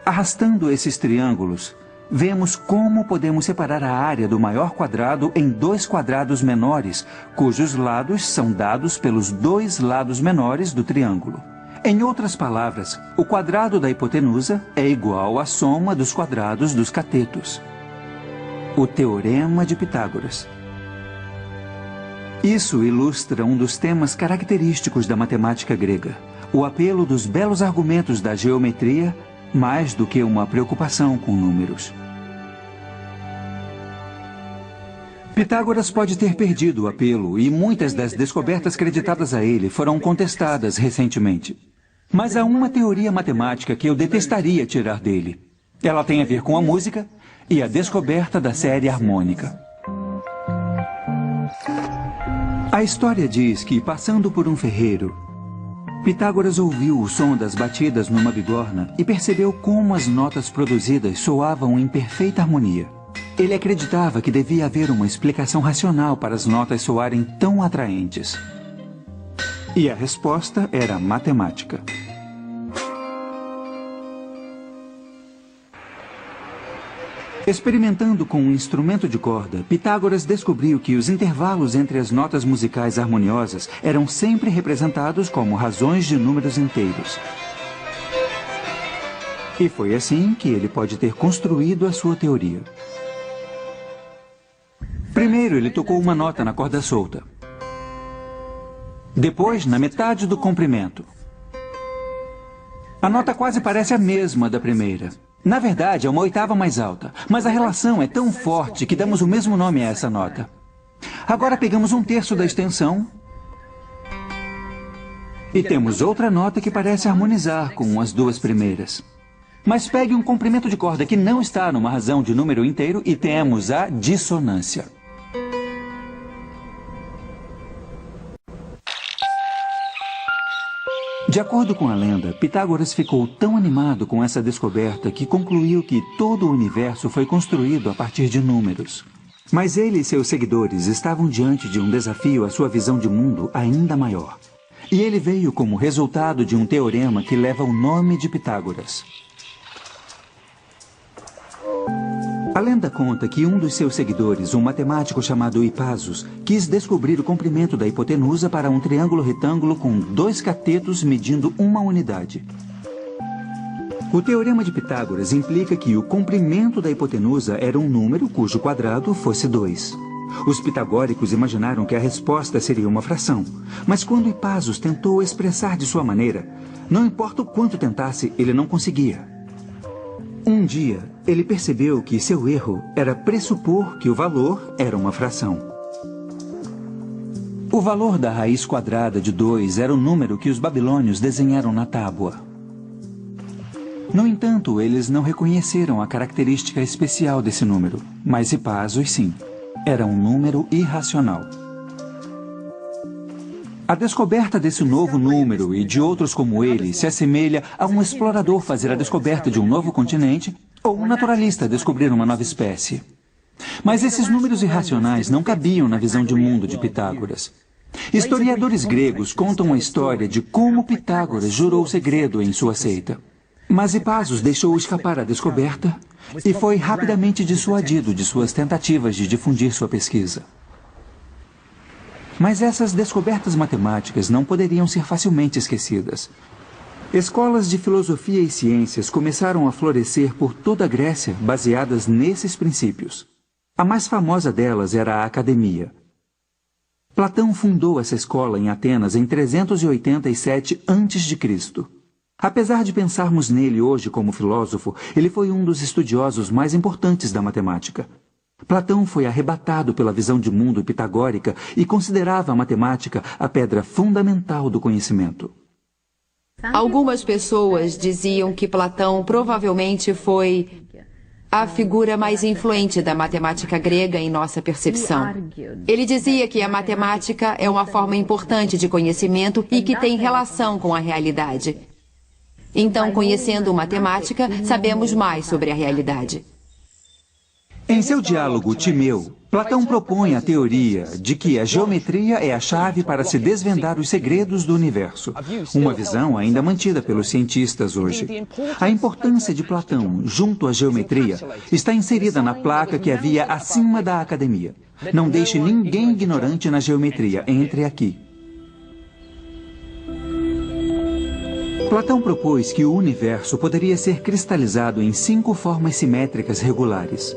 Arrastando esses triângulos, vemos como podemos separar a área do maior quadrado em 2 quadrados menores, cujos lados são dados pelos 2 lados menores do triângulo. Em outras palavras, o quadrado da hipotenusa é igual à soma dos quadrados dos catetos. O Teorema de Pitágoras. Isso ilustra um dos temas característicos da matemática grega: o apelo dos belos argumentos da geometria, mais do que uma preocupação com números. Pitágoras pode ter perdido o apelo e muitas das descobertas creditadas a ele foram contestadas recentemente. Mas há uma teoria matemática que eu detestaria tirar dele. Ela tem a ver com a música e a descoberta da série harmônica. A história diz que, passando por um ferreiro, Pitágoras ouviu o som das batidas numa bigorna e percebeu como as notas produzidas soavam em perfeita harmonia. Ele acreditava que devia haver uma explicação racional para as notas soarem tão atraentes. E a resposta era matemática. Experimentando com um instrumento de corda, Pitágoras descobriu que os intervalos entre as notas musicais harmoniosas eram sempre representados como razões de números inteiros. E foi assim que ele pode ter construído a sua teoria. Primeiro, ele tocou uma nota na corda solta. Depois, na metade do comprimento. A nota quase parece a mesma da primeira. Na verdade, é uma oitava mais alta, mas a relação é tão forte que damos o mesmo nome a essa nota. Agora pegamos 1/3 da extensão e temos outra nota que parece harmonizar com as 2 primeiras. Mas pegue um comprimento de corda que não está numa razão de número inteiro e temos a dissonância. De acordo com a lenda, Pitágoras ficou tão animado com essa descoberta que concluiu que todo o universo foi construído a partir de números. Mas ele e seus seguidores estavam diante de um desafio à sua visão de mundo ainda maior. E ele veio como resultado de um teorema que leva o nome de Pitágoras. A lenda conta que um dos seus seguidores, um matemático chamado Hipasos, quis descobrir o comprimento da hipotenusa para um triângulo retângulo com 2 catetos medindo 1 unidade. O teorema de Pitágoras implica que o comprimento da hipotenusa era um número cujo quadrado fosse 2. Os pitagóricos imaginaram que a resposta seria uma fração, mas quando Hipasos tentou expressar de sua maneira, não importa o quanto tentasse, ele não conseguia. Um dia, ele percebeu que seu erro era pressupor que o valor era uma fração. O valor da raiz quadrada de 2 era o número que os babilônios desenharam na tábua. No entanto, eles não reconheceram a característica especial desse número, mas Hippasos sim. Era um número irracional. A descoberta desse novo número e de outros como ele se assemelha a um explorador fazer a descoberta de um novo continente ou um naturalista descobrir uma nova espécie. Mas esses números irracionais não cabiam na visão de mundo de Pitágoras. Historiadores gregos contam a história de como Pitágoras jurou segredo em sua seita. Mas Hippasos deixou escapar a descoberta e foi rapidamente dissuadido de suas tentativas de difundir sua pesquisa. Mas essas descobertas matemáticas não poderiam ser facilmente esquecidas. Escolas de filosofia e ciências começaram a florescer por toda a Grécia baseadas nesses princípios. A mais famosa delas era a Academia. Platão fundou essa escola em Atenas em 387 a.C. Apesar de pensarmos nele hoje como filósofo, ele foi um dos estudiosos mais importantes da matemática. Platão foi arrebatado pela visão de mundo pitagórica e considerava a matemática a pedra fundamental do conhecimento.
Algumas pessoas diziam que Platão provavelmente foi a figura mais influente da matemática grega em nossa percepção. Ele dizia que a matemática é uma forma importante de conhecimento e que tem relação com a realidade. Então, conhecendo matemática, sabemos mais sobre a realidade.
Em seu diálogo Timeu, Platão propõe a teoria de que a geometria é a chave para se desvendar os segredos do universo, uma visão ainda mantida pelos cientistas hoje. A importância de Platão junto à geometria está inserida na placa que havia acima da academia. Não deixe ninguém ignorante na geometria, entre aqui. Platão propôs que o universo poderia ser cristalizado em 5 formas simétricas regulares.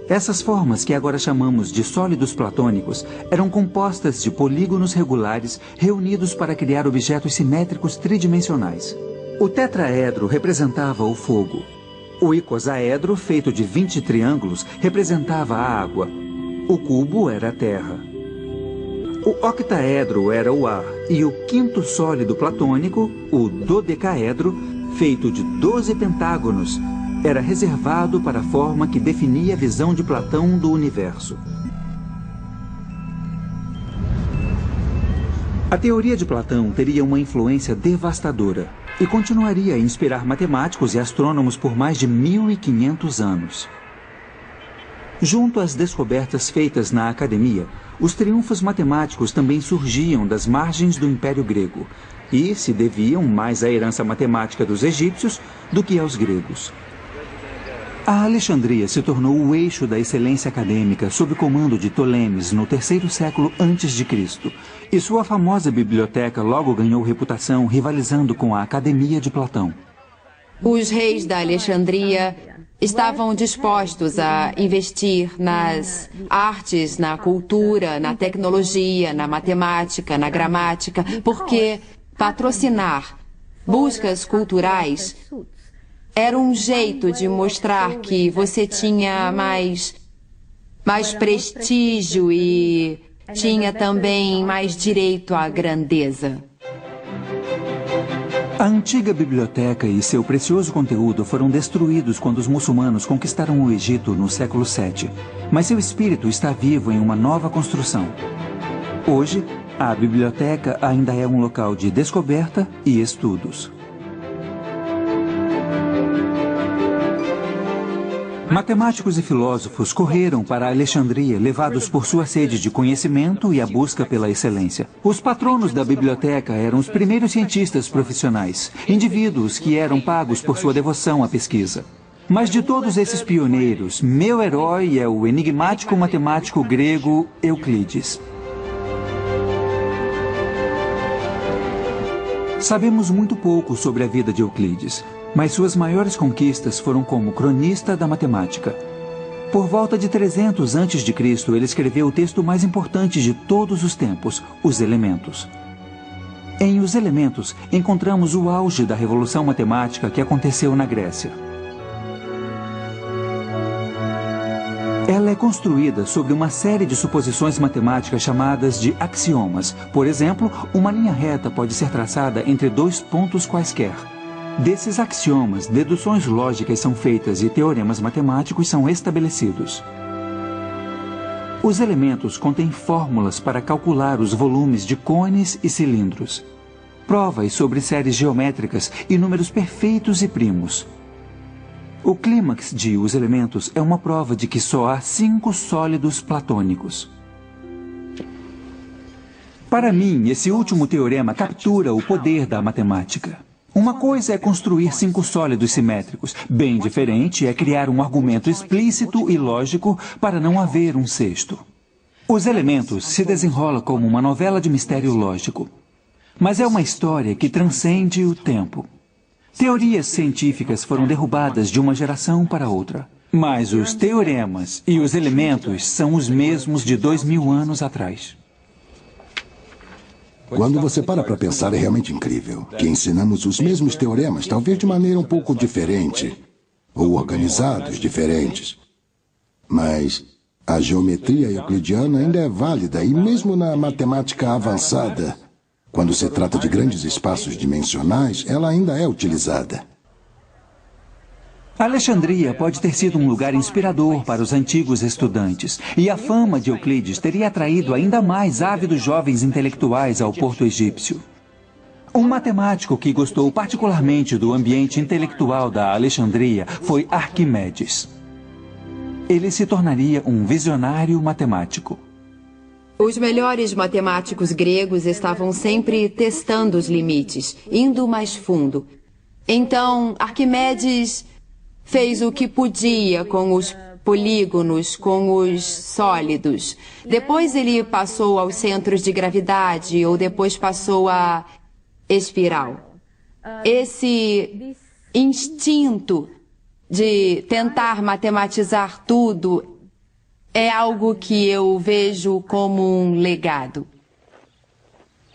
Essas formas, que agora chamamos de sólidos platônicos, eram compostas de polígonos regulares reunidos para criar objetos simétricos tridimensionais. O tetraedro representava o fogo. O icosaedro, feito de 20 triângulos, representava a água. O cubo era a terra. O octaedro era o ar, e o quinto sólido platônico, o dodecaedro, feito de 12 pentágonos, era reservado para a forma que definia a visão de Platão do universo. A teoria de Platão teria uma influência devastadora e continuaria a inspirar matemáticos e astrônomos por mais de 1500 anos. Junto às descobertas feitas na academia, os triunfos matemáticos também surgiam das margens do Império Grego e se deviam mais à herança matemática dos egípcios do que aos gregos. A Alexandria se tornou o eixo da excelência acadêmica sob o comando de Ptolemes no 3º século a.C., e sua famosa biblioteca logo ganhou reputação rivalizando com a Academia de Platão.
Os reis da Alexandria estavam dispostos a investir nas artes, na cultura, na tecnologia, na matemática, na gramática, porque patrocinar buscas culturais era um jeito de mostrar que você tinha mais prestígio e tinha também mais direito à grandeza.
A antiga biblioteca e seu precioso conteúdo foram destruídos quando os muçulmanos conquistaram o Egito no século VII, mas seu espírito está vivo em uma nova construção. Hoje, a biblioteca ainda é um local de descoberta e estudos. Matemáticos e filósofos correram para Alexandria, levados por sua sede de conhecimento e a busca pela excelência. Os patronos da biblioteca eram os primeiros cientistas profissionais, indivíduos que eram pagos por sua devoção à pesquisa. Mas de todos esses pioneiros, meu herói é o enigmático matemático grego Euclides. Sabemos muito pouco sobre a vida de Euclides, mas suas maiores conquistas foram como cronista da matemática. Por volta de 300 a.C., ele escreveu o texto mais importante de todos os tempos, Os Elementos. Em Os Elementos, encontramos o auge da revolução matemática que aconteceu na Grécia. Ela é construída sobre uma série de suposições matemáticas chamadas de axiomas. Por exemplo, uma linha reta pode ser traçada entre dois pontos quaisquer. Desses axiomas, deduções lógicas são feitas e teoremas matemáticos são estabelecidos. Os elementos contêm fórmulas para calcular os volumes de cones e cilindros, provas sobre séries geométricas e números perfeitos e primos. O clímax de Os Elementos é uma prova de que só há 5 sólidos platônicos. Para mim, esse último teorema captura o poder da matemática. Uma coisa é construir 5 sólidos simétricos. Bem diferente é criar um argumento explícito e lógico para não haver um sexto. Os Elementos se desenrola como uma novela de mistério lógico. Mas é uma história que transcende o tempo. Teorias científicas foram derrubadas de uma geração para outra. Mas os teoremas e os elementos são os mesmos de 2000 anos atrás.
Quando você para pensar, é realmente incrível que ensinamos os mesmos teoremas, talvez de maneira um pouco diferente, ou organizados diferentes. Mas a geometria euclidiana ainda é válida, e mesmo na matemática avançada, quando se trata de grandes espaços dimensionais, ela ainda é utilizada.
Alexandria pode ter sido um lugar inspirador para os antigos estudantes, e a fama de Euclides teria atraído ainda mais ávidos jovens intelectuais ao porto egípcio. Um matemático que gostou particularmente do ambiente intelectual da Alexandria foi Arquimedes. Ele se tornaria um visionário matemático.
Os melhores matemáticos gregos estavam sempre testando os limites, indo mais fundo. Então, Arquimedes fez o que podia com os polígonos, com os sólidos. Depois ele passou aos centros de gravidade, ou depois passou à espiral. Esse instinto de tentar matematizar tudo é algo que eu vejo como um legado.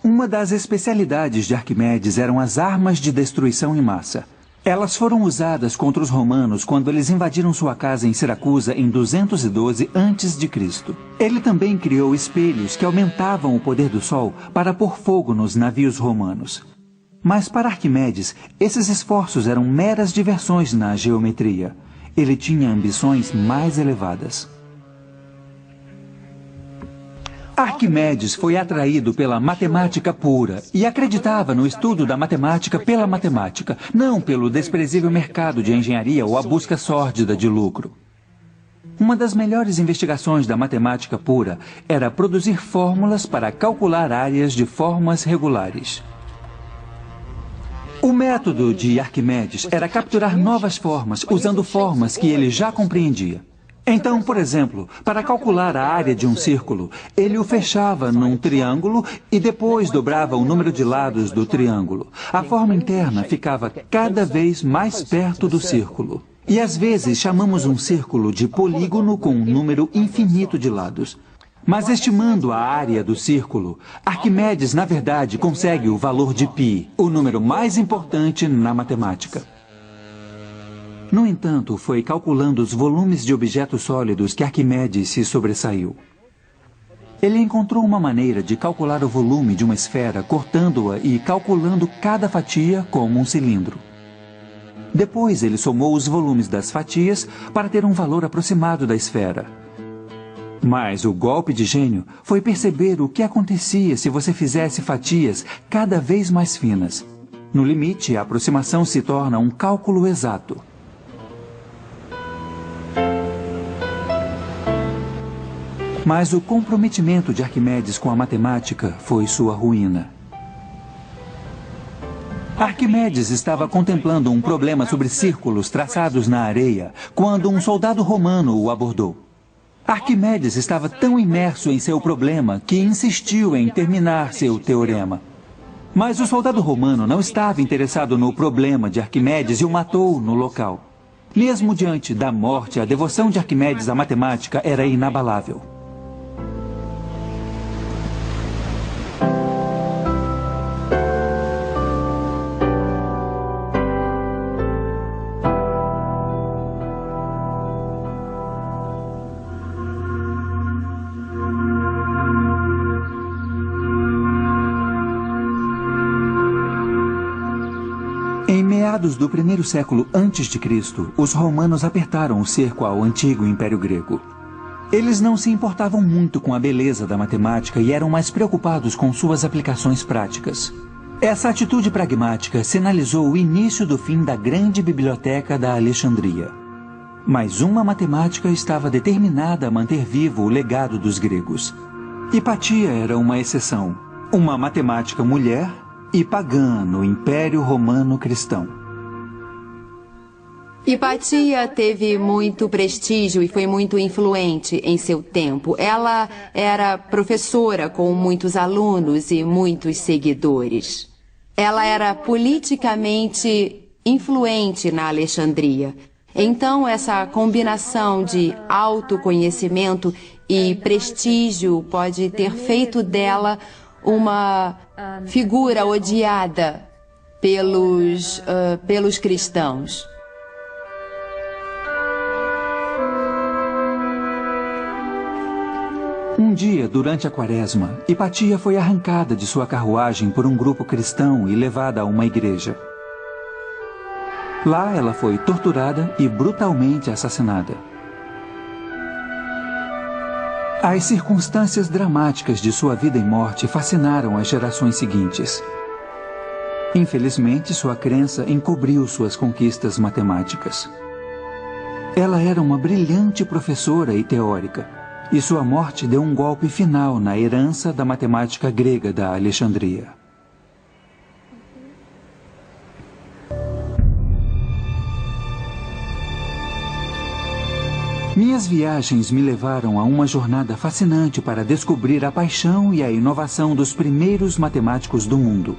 Uma das especialidades de Arquimedes eram as armas de destruição em massa. Elas foram usadas contra os romanos quando eles invadiram sua casa em Siracusa em 212 a.C. Ele também criou espelhos que aumentavam o poder do sol para pôr fogo nos navios romanos. Mas para Arquimedes, esses esforços eram meras diversões na geometria. Ele tinha ambições mais elevadas. Arquimedes foi atraído pela matemática pura e acreditava no estudo da matemática pela matemática, não pelo desprezível mercado de engenharia ou a busca sórdida de lucro. Uma das melhores investigações da matemática pura era produzir fórmulas para calcular áreas de formas regulares. O método de Arquimedes era capturar novas formas usando formas que ele já compreendia. Então, por exemplo, para calcular a área de um círculo, ele o fechava num triângulo e depois dobrava o número de lados do triângulo. A forma interna ficava cada vez mais perto do círculo. E às vezes chamamos um círculo de polígono com um número infinito de lados. Mas estimando a área do círculo, Arquimedes, na verdade, consegue o valor de π, o número mais importante na matemática. No entanto, foi calculando os volumes de objetos sólidos que Arquimedes se sobressaiu. Ele encontrou uma maneira de calcular o volume de uma esfera cortando-a e calculando cada fatia como um cilindro. Depois ele somou os volumes das fatias para ter um valor aproximado da esfera. Mas o golpe de gênio foi perceber o que acontecia se você fizesse fatias cada vez mais finas. No limite, a aproximação se torna um cálculo exato. Mas o comprometimento de Arquimedes com a matemática foi sua ruína. Arquimedes estava contemplando um problema sobre círculos traçados na areia quando um soldado romano o abordou. Arquimedes estava tão imerso em seu problema que insistiu em terminar seu teorema. Mas o soldado romano não estava interessado no problema de Arquimedes e o matou no local. Mesmo diante da morte, a devoção de Arquimedes à matemática era inabalável. meados do primeiro século a.C., os romanos apertaram o cerco ao antigo Império Grego. Eles não se importavam muito com a beleza da matemática e eram mais preocupados com suas aplicações práticas. Essa atitude pragmática sinalizou o início do fim da grande biblioteca da Alexandria. Mas uma matemática estava determinada a manter vivo o legado dos gregos. Hipatia era uma exceção, uma matemática mulher e pagã no Império Romano Cristão.
Hipatia teve muito prestígio e foi muito influente em seu tempo. Ela era professora com muitos alunos e muitos seguidores. Ela era politicamente influente na Alexandria. Então, essa combinação de autoconhecimento e prestígio pode ter feito dela uma figura odiada pelos cristãos.
Um dia, durante a Quaresma, Hipatia foi arrancada de sua carruagem por um grupo cristão e levada a uma igreja. Lá ela foi torturada e brutalmente assassinada. As circunstâncias dramáticas de sua vida e morte fascinaram as gerações seguintes. Infelizmente, sua crença encobriu suas conquistas matemáticas. Ela era uma brilhante professora e teórica, e sua morte deu um golpe final na herança da matemática grega da Alexandria. Minhas viagens me levaram a uma jornada fascinante para descobrir a paixão e a inovação dos primeiros matemáticos do mundo.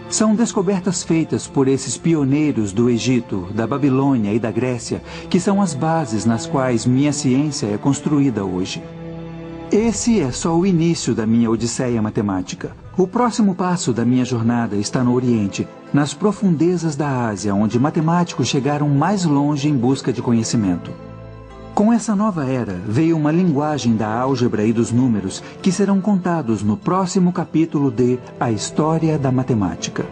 São descobertas feitas por esses pioneiros do Egito, da Babilônia e da Grécia, que são as bases nas quais minha ciência é construída hoje. Esse é só o início da minha odisseia matemática. O próximo passo da minha jornada está no Oriente, nas profundezas da Ásia, onde matemáticos chegaram mais longe em busca de conhecimento. Com essa nova era, veio uma linguagem da álgebra e dos números que serão contados no próximo capítulo de A História da Matemática.